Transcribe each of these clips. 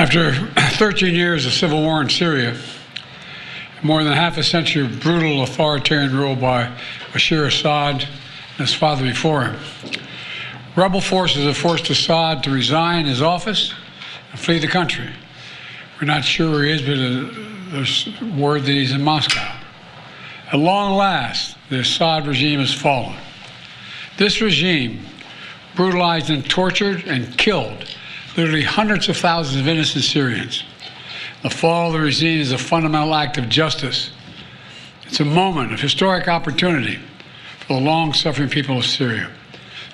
After 13 years of civil war in Syria, more than half a century of brutal authoritarian rule by Bashar al-Assad and his father before him, rebel forces have forced Assad to resign his office and flee the country. We're not sure where he is, but there's word that he's in Moscow. At long last, the Assad regime has fallen. This regime brutalized and tortured and killed literally hundreds of thousands of innocent Syrians. The fall of the regime is a fundamental act of justice. It's a moment of historic opportunity for the long-suffering people of Syria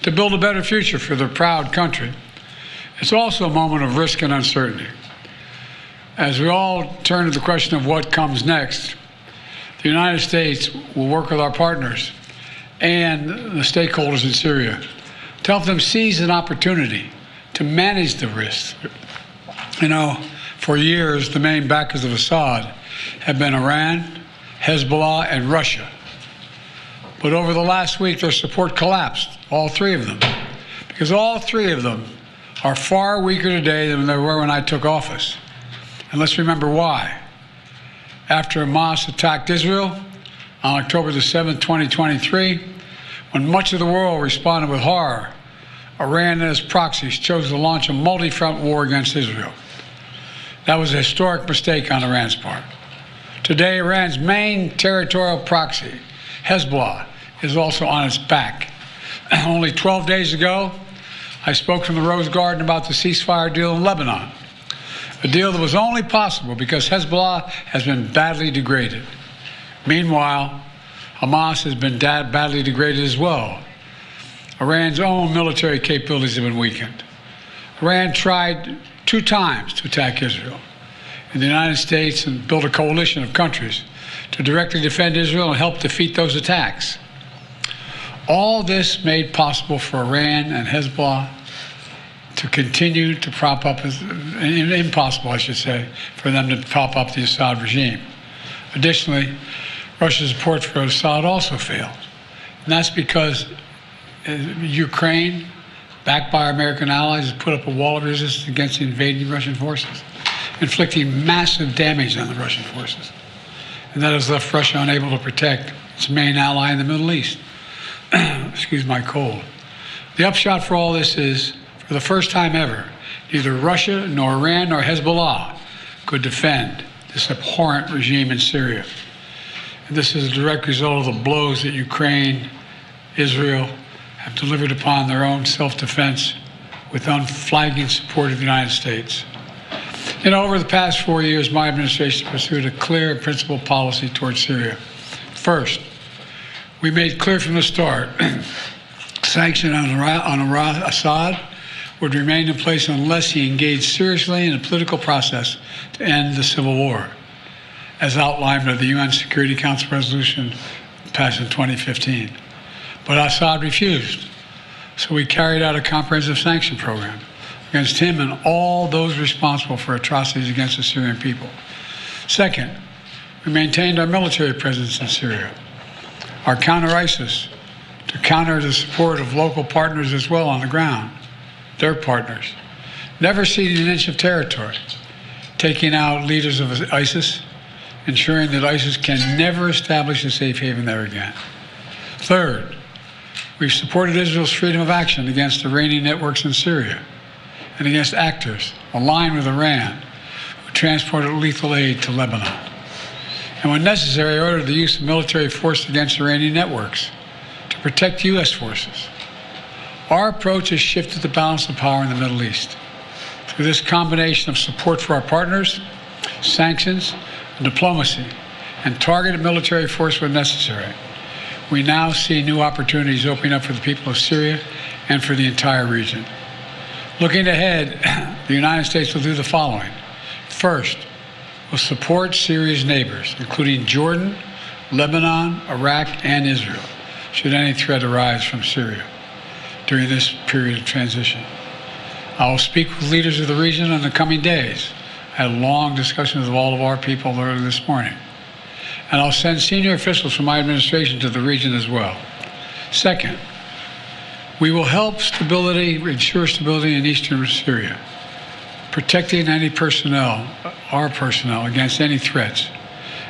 to build a better future for their proud country. It's also a moment of risk and uncertainty. As we all turn to the question of what comes next, the United States will work with our partners and the stakeholders in Syria to help them seize an opportunity to manage the risks. You know, for years, the main backers of Assad have been Iran, Hezbollah, and Russia. But over the last week, their support collapsed, all three of them, because all three of them are far weaker today than they were when I took office. And let's remember why. After Hamas attacked Israel on October the 7th, 2023, when much of the world responded with horror, Iran and its proxies chose to launch a multi-front war against Israel. That was a historic mistake on Iran's part. Today, Iran's main territorial proxy, Hezbollah, is also on its back. Only 12 days ago, I spoke from the Rose Garden about the ceasefire deal in Lebanon, a deal that was only possible because Hezbollah has been badly degraded. Meanwhile, Hamas has been badly degraded as well. Iran's own military capabilities have been weakened. Iran tried 2 times to attack Israel, and the United States and built a coalition of countries to directly defend Israel and help defeat those attacks. All this made possible for Iran and Hezbollah to continue to prop up, impossible, I should say, for them to prop up the Assad regime. Additionally, Russia's support for Assad also failed, and that's because Ukraine, backed by our American allies, has put up a wall of resistance against the invading Russian forces, inflicting massive damage on the Russian forces. And that has left Russia unable to protect its main ally in the Middle East. Excuse my cold. The upshot for all this is, for the first time ever, neither Russia nor Iran nor Hezbollah could defend this abhorrent regime in Syria. And this is a direct result of the blows that Ukraine, Israel, have delivered upon their own self-defense with unflagging support of the United States. You know, over the past 4 years, my administration pursued a clear and principled policy towards Syria. First, we made clear from the start sanctions on Assad would remain in place unless he engaged seriously in a political process to end the civil war, as outlined by the UN Security Council resolution passed in 2015. But Assad refused, so we carried out a comprehensive sanction program against him and all those responsible for atrocities against the Syrian people. Second, we maintained our military presence in Syria, our counter-ISIS, to counter the support of local partners as well on the ground, their partners, never ceding an inch of territory, taking out leaders of ISIS, ensuring that ISIS can never establish a safe haven there again. Third, we've supported Israel's freedom of action against Iranian networks in Syria and against actors aligned with Iran who transported lethal aid to Lebanon. And when necessary, ordered the use of military force against Iranian networks to protect U.S. forces. Our approach has shifted the balance of power in the Middle East. Through this combination of support for our partners, sanctions, and diplomacy, and targeted military force when necessary, we now see new opportunities opening up for the people of Syria and for the entire region. Looking ahead, the United States will do the following. First, we'll support Syria's neighbors, including Jordan, Lebanon, Iraq, and Israel, should any threat arise from Syria during this period of transition. I will speak with leaders of the region in the coming days. I had long discussions with all of our people earlier this morning. And I'll send senior officials from my administration to the region as well. Second, we will help ensure stability in eastern Syria, protecting any personnel, our personnel, against any threats,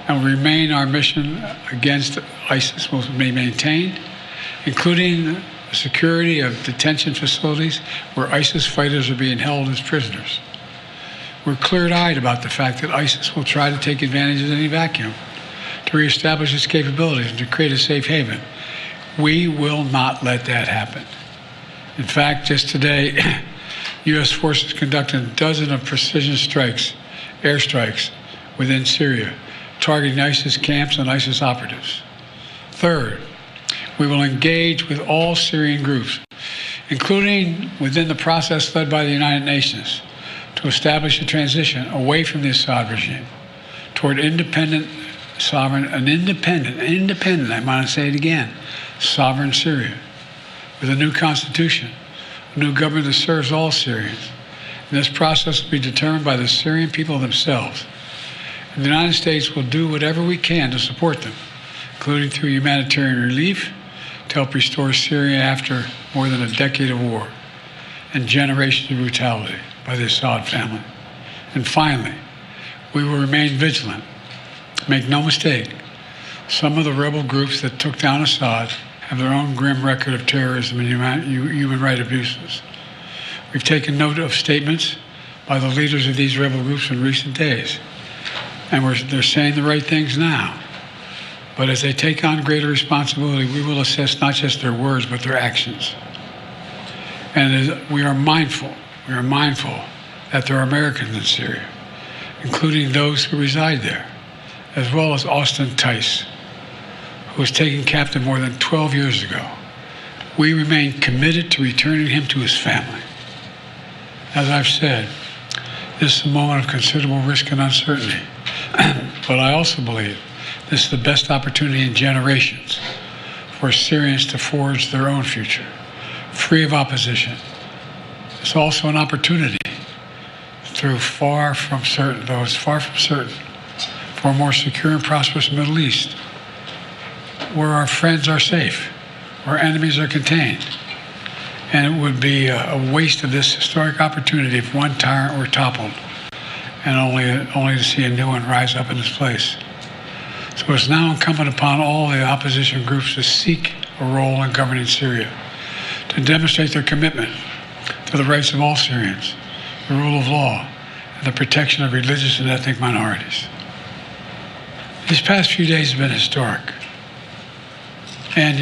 and will remain our mission against ISIS will be maintained, including the security of detention facilities where ISIS fighters are being held as prisoners. We're clear-eyed about the fact that ISIS will try to take advantage of any vacuum to reestablish its capabilities and to create a safe haven. We will not let that happen. In fact, just today, U.S. forces conducted a dozen of precision strikes, airstrikes, within Syria, targeting ISIS camps and ISIS operatives. Third, we will engage with all Syrian groups, including within the process led by the United Nations, to establish a transition away from the Assad regime toward independent, sovereign, I want to say it again, sovereign Syria, with a new constitution, a new government that serves all Syrians. And this process will be determined by the Syrian people themselves. And the United States will do whatever we can to support them, including through humanitarian relief, to help restore Syria after more than a decade of war and generations of brutality by the Assad family. And finally, we will remain vigilant. Make no mistake, some of the rebel groups that took down Assad have their own grim record of terrorism and human rights abuses. We've taken note of statements by the leaders of these rebel groups in recent days, and they're saying the right things now. But as they take on greater responsibility, we will assess not just their words, but their actions. And we are mindful that there are Americans in Syria, including those who reside there, as well as Austin Tice, who was taken captive more than 12 years ago. We remain committed to returning him to his family. As I've said, this is a moment of considerable risk and uncertainty, but I also believe this is the best opportunity in generations for Syrians to forge their own future, free of opposition. It's also an opportunity for a more secure and prosperous Middle East, where our friends are safe, where enemies are contained. And it would be a waste of this historic opportunity if one tyrant were toppled and only to see a new one rise up in its place. So it's now incumbent upon all the opposition groups to seek a role in governing Syria, to demonstrate their commitment to the rights of all Syrians, the rule of law, and the protection of religious and ethnic minorities. These past few days have been historic. And